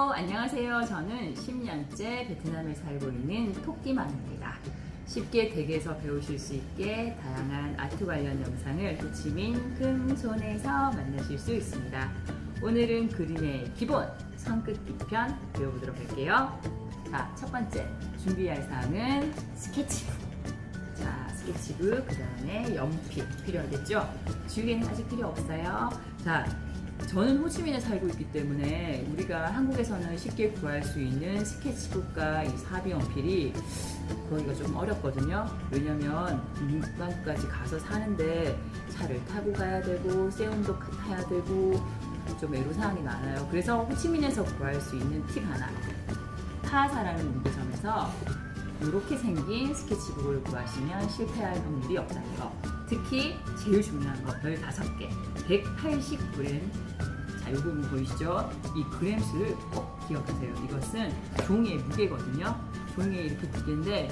안녕하세요. 저는 10년째 베트남에 살고 있는 토끼맘입니다. 쉽게 댁에서 배우실 수 있게 다양한 아트 관련 영상을 호치민 금손에서 만나실 수 있습니다. 오늘은 그림의 기본 선긋기 편 배워보도록 할게요. 자, 첫 번째 준비할 사항은 스케치북. 자, 스케치북, 그 다음에 연필 필요하겠죠? 주위에는 아직 필요 없어요. 자, 저는 호치민에 살고 있기 때문에 우리가 한국에서는 쉽게 구할 수 있는 스케치북과 이 사비 연필이 구하기가 좀 어렵거든요. 왜냐면 문방구까지 가서 사는데 차를 타고 가야 되고 세운도 타야 되고 좀 애로사항이 많아요. 그래서 호치민에서 구할 수 있는 팁 하나, 파사라는 문구점에서 이렇게 생긴 스케치북을 구하시면 실패할 확률이 없다는 거. 특히 제일 중요한 거 15개 180g. 자, 요거 보이시죠? 이 그램수를 꼭 기억하세요. 이것은 종이의 무게거든요. 종이의 이렇게 무게인데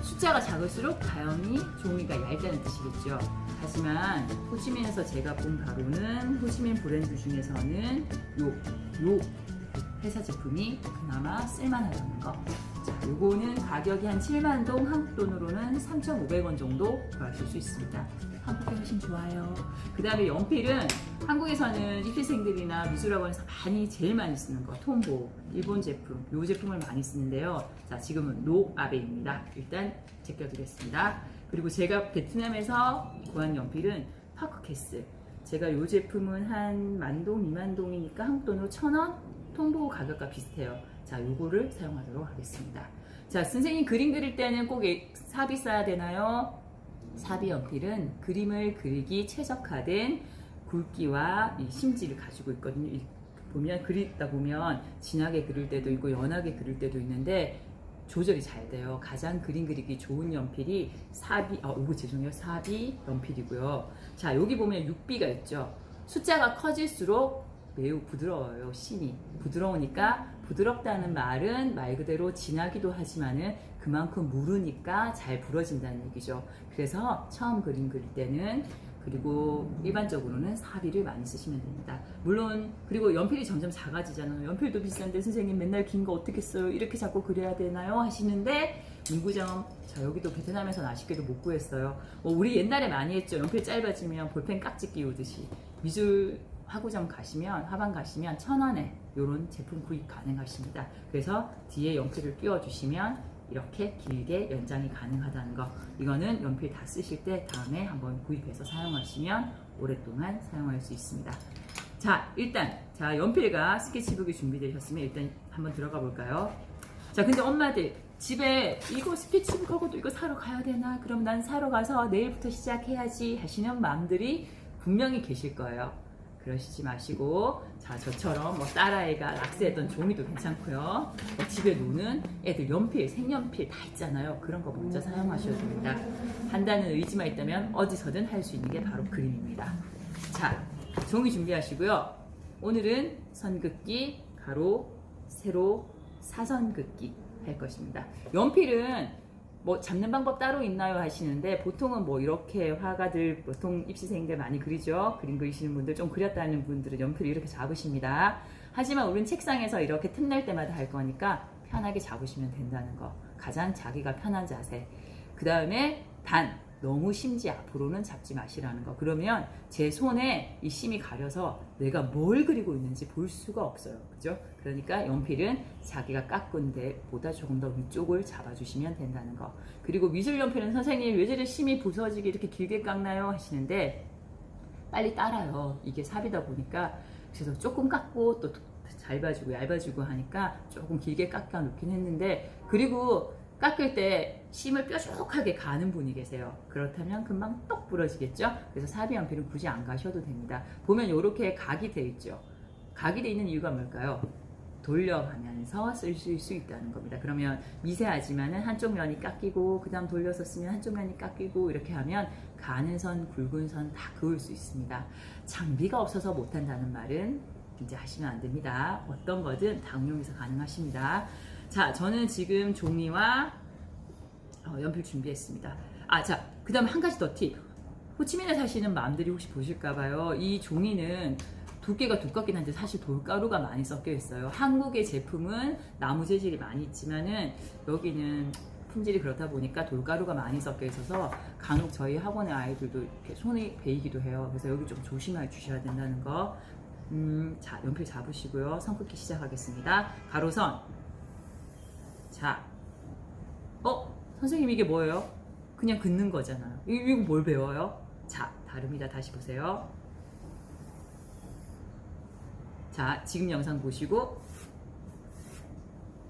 숫자가 작을수록 당연히 종이가 얇다는 뜻이겠죠. 하지만 호치민에서 제가 본 바로는 호치민 브랜드 중에서는 요 회사 제품이 그나마 쓸만하다는 거. 자, 요거는 가격이 한 7만 동, 한국 돈으로는 3,500원 정도 구하실 수 있습니다. 한국이 훨씬 좋아요. 그 다음에 연필은 한국에서는 입시생들이나 미술학원에서 제일 많이 쓰는 거, 톰보, 일본 제품, 요 제품을 많이 쓰는데요. 자, 지금은 노아베입니다. 일단 제껴드리겠습니다. 그리고 제가 베트남에서 구한 연필은 파크캐슬. 제가 요 제품은 한 10,000동, 20,000동이니까 한국 돈으로 1,000원, 톰보 가격과 비슷해요. 자, 요거를 사용하도록 하겠습니다. 자, 선생님 그림 그릴 때는 꼭 사비 써야 되나요? 사비 연필은 그림을 그리기 최적화된 굵기와 이 심지를 가지고 있거든요. 보면 그리다 보면 진하게 그릴 때도 있고 연하게 그릴 때도 있는데 조절이 잘 돼요. 가장 그림 그리기 좋은 연필이 사비 연필이고요. 자, 여기 보면 6B가 있죠. 숫자가 커질수록 매우 부드러워요. 심이 부드러우니까, 부드럽다는 말은 말 그대로 진하기도 하지만은 그만큼 무르니까 잘 부러진다는 얘기죠. 그래서 처음 그림 그릴 때는, 그리고 일반적으로는 사비를 많이 쓰시면 됩니다. 물론 그리고 연필이 점점 작아지잖아요. 연필도 비싼데 선생님 맨날 긴 거 어떻게 써요? 이렇게 자꾸 그려야 되나요? 하시는데 문구점, 자, 여기도 베트남에서는 아쉽게도 못 구했어요. 우리 옛날에 많이 했죠. 연필 짧아지면 볼펜 깍지 끼우듯이. 미술 화구점 가시면, 화방 가시면 1,000원에 이런 제품 구입 가능하십니다. 그래서 뒤에 연필을 끼워주시면 이렇게 길게 연장이 가능하다는 거. 이거는 연필 다 쓰실 때 다음에 한번 구입해서 사용하시면 오랫동안 사용할 수 있습니다. 자, 일단 자, 연필과 스케치북이 준비되셨으면 일단 한번 들어가 볼까요? 자, 근데 엄마들 집에 이거 스케치북하고도 이거 사러 가야 되나? 그럼 난 사러 가서 내일부터 시작해야지 하시는 마음들이 분명히 계실 거예요. 그러시지 마시고, 자, 저처럼 딸아이가 락스했던 종이도 괜찮고요. 집에 노는 애들 연필, 색연필 다 있잖아요. 그런 거 먼저 사용하셔도 됩니다. 한다는 의지만 있다면 어디서든 할 수 있는 게 바로 그림입니다. 자, 종이 준비하시고요. 오늘은 선긋기, 가로, 세로, 사선긋기 할 것입니다. 연필은 잡는 방법 따로 있나요? 하시는데 보통은 이렇게 화가들, 보통 입시생들 많이 그리죠. 그림 그리시는 분들, 좀 그렸다는 분들은 연필을 이렇게 잡으십니다. 하지만 우린 책상에서 이렇게 틈날 때마다 할 거니까 편하게 잡으시면 된다는 거. 가장 자기가 편한 자세. 그 다음에 너무 심지 앞으로는 잡지 마시라는 거. 그러면 제 손에 이 심이 가려서 내가 뭘 그리고 있는지 볼 수가 없어요. 그죠? 그러니까 연필은 자기가 깎은 데보다 조금 더 위쪽을 잡아주시면 된다는 거. 그리고 미술 연필은 선생님 왜 저래 심이 부서지게 이렇게 길게 깎나요? 하시는데 빨리 따라요. 이게 삽이다 보니까. 그래서 조금 깎고 또 얇아지고 하니까 조금 길게 깎아 놓긴 했는데, 그리고 깎을 때 심을 뾰족하게 가는 분이 계세요. 그렇다면 금방 똑 부러지겠죠? 그래서 사비 연필은 굳이 안 가셔도 됩니다. 보면 이렇게 각이 되어 있죠. 각이 되어 있는 이유가 뭘까요? 돌려가면서 쓰실 수 있다는 겁니다. 그러면 미세하지만은 한쪽 면이 깎이고, 그 다음 돌려서 쓰면 한쪽 면이 깎이고, 이렇게 하면 가는 선, 굵은 선 다 그을 수 있습니다. 장비가 없어서 못한다는 말은 이제 하시면 안 됩니다. 어떤 거든 다 응용해서 가능하십니다. 자, 저는 지금 종이와 연필 준비했습니다. 자, 그 다음에 한 가지 더 팁. 호치민에 사시는 맘들이 혹시 보실까봐요. 이 종이는 두께가 두껍긴 한데 사실 돌가루가 많이 섞여 있어요. 한국의 제품은 나무 재질이 많이 있지만은 여기는 품질이 그렇다 보니까 돌가루가 많이 섞여 있어서 간혹 저희 학원의 아이들도 이렇게 손이 베이기도 해요. 그래서 여기 좀 조심해 주셔야 된다는 거. 자, 연필 잡으시고요. 선 긋기 시작하겠습니다. 가로선. 자, 선생님 이게 뭐예요? 그냥 긋는 거잖아요. 이거 뭘 배워요? 자, 다릅니다. 다시 보세요. 자, 지금 영상 보시고,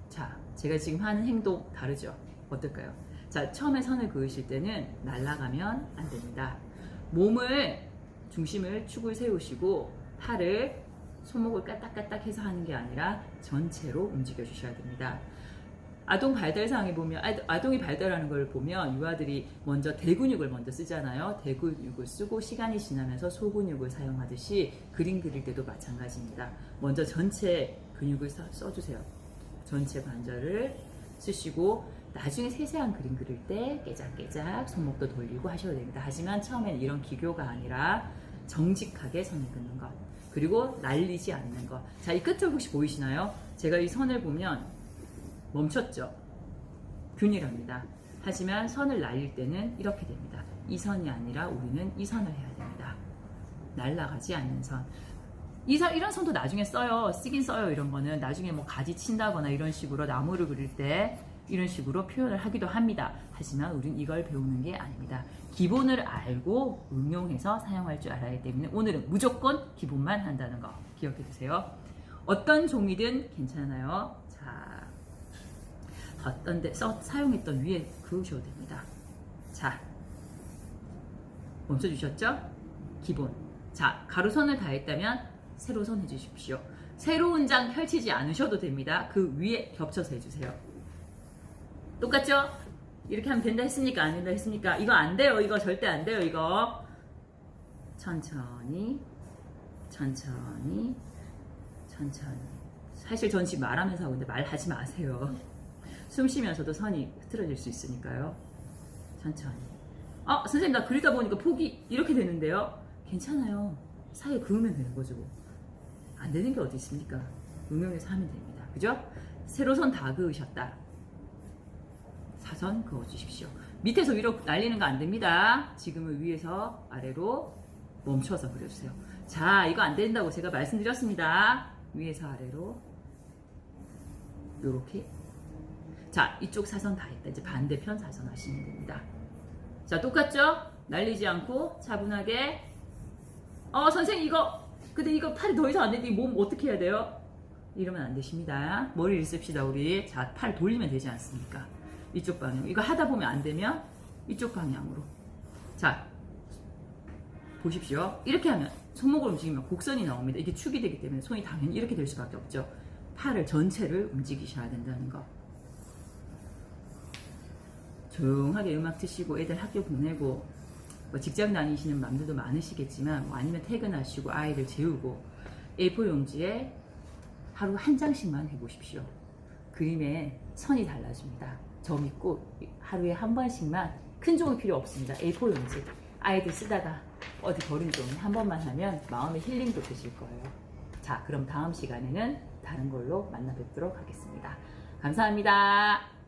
자, 제가 지금 하는 행동 다르죠? 어떨까요? 자, 처음에 선을 그으실 때는 날아가면 안 됩니다. 몸을, 중심을 축을 세우시고, 팔을, 손목을 까딱까딱 해서 하는 게 아니라 전체로 움직여 주셔야 됩니다. 아동 발달상에 보면, 아동이 발달하는 걸 보면 유아들이 먼저 대근육을 먼저 쓰잖아요. 대근육을 쓰고 시간이 지나면서 소근육을 사용하듯이 그림 그릴 때도 마찬가지입니다. 먼저 전체 근육을 써주세요. 전체 관절을 쓰시고 나중에 세세한 그림 그릴 때 깨작깨작 손목도 돌리고 하셔도 됩니다. 하지만 처음엔 이런 기교가 아니라 정직하게 선을 긋는 것. 그리고 날리지 않는 것. 자, 이 끝을 혹시 보이시나요? 제가 이 선을 보면 멈췄죠. 균일합니다. 하지만 선을 날릴 때는 이렇게 됩니다. 이 선이 아니라 우리는 이 선을 해야 됩니다. 날아가지 않는 선. 이런 선도 나중에 써요. 쓰긴 써요. 이런 거는 나중에 뭐 가지 친다거나 이런 식으로 나무를 그릴 때 이런 식으로 표현을 하기도 합니다. 하지만 우린 이걸 배우는 게 아닙니다. 기본을 알고 응용해서 사용할 줄 알아야 때문에 오늘은 무조건 기본만 한다는 거 기억해 두세요. 어떤 종이든 괜찮아요. 자, 어떤 데 사용했던 위에 그으셔도 됩니다. 자, 멈춰주셨죠? 기본. 자, 가로선을 다 했다면 세로선 해주십시오. 새로운 장 펼치지 않으셔도 됩니다. 그 위에 겹쳐서 해주세요. 똑같죠? 이렇게 하면 된다 했습니까? 안 된다 했습니까? 이거 안 돼요. 이거 절대 안 돼요. 이거 천천히 천천히 천천히. 사실 전 지금 말하면서 하고 있는데 말하지 마세요. 숨 쉬면서도 선이 흐트러질 수 있으니까요. 천천히. 선생님 나 그리다 보니까 폭이 이렇게 되는데요. 괜찮아요. 사이에 그으면 되는 거죠. 안 되는 게 어디 있습니까? 응용해서 하면 됩니다. 그죠? 세로선 다 그으셨다. 사선 그어주십시오. 밑에서 위로 날리는 거 안 됩니다. 지금은 위에서 아래로 멈춰서 그려주세요. 자, 이거 안 된다고 제가 말씀드렸습니다. 위에서 아래로 요렇게. 자, 이쪽 사선 다 했다. 이제 반대편 사선 하시면 됩니다. 자, 똑같죠? 날리지 않고 차분하게. 선생님 근데 이거 팔이 더 이상 안 되는데 몸 어떻게 해야 돼요? 이러면 안 되십니다. 머리를 씁시다 우리. 자, 팔 돌리면 되지 않습니까? 이쪽 방향. 이거 하다 보면 안 되면 이쪽 방향으로. 자, 보십시오. 이렇게 하면 손목을 움직이면 곡선이 나옵니다. 이게 축이 되기 때문에 손이 당연히 이렇게 될 수밖에 없죠. 팔을 전체를 움직이셔야 된다는 거. 조용하게 음악 트시고 애들 학교 보내고 뭐 직장 다니시는 맘들도 많으시겠지만 뭐 아니면 퇴근하시고 아이들 재우고 A4 용지에 하루 한 장씩만 해보십시오. 그림에 선이 달라집니다. 점 있고 하루에 한 번씩만 큰 종이 필요 없습니다. A4 용지 아이들 쓰다가 어디 버린 종이 한 번만 하면 마음의 힐링도 되실 거예요. 자, 그럼 다음 시간에는 다른 걸로 만나 뵙도록 하겠습니다. 감사합니다.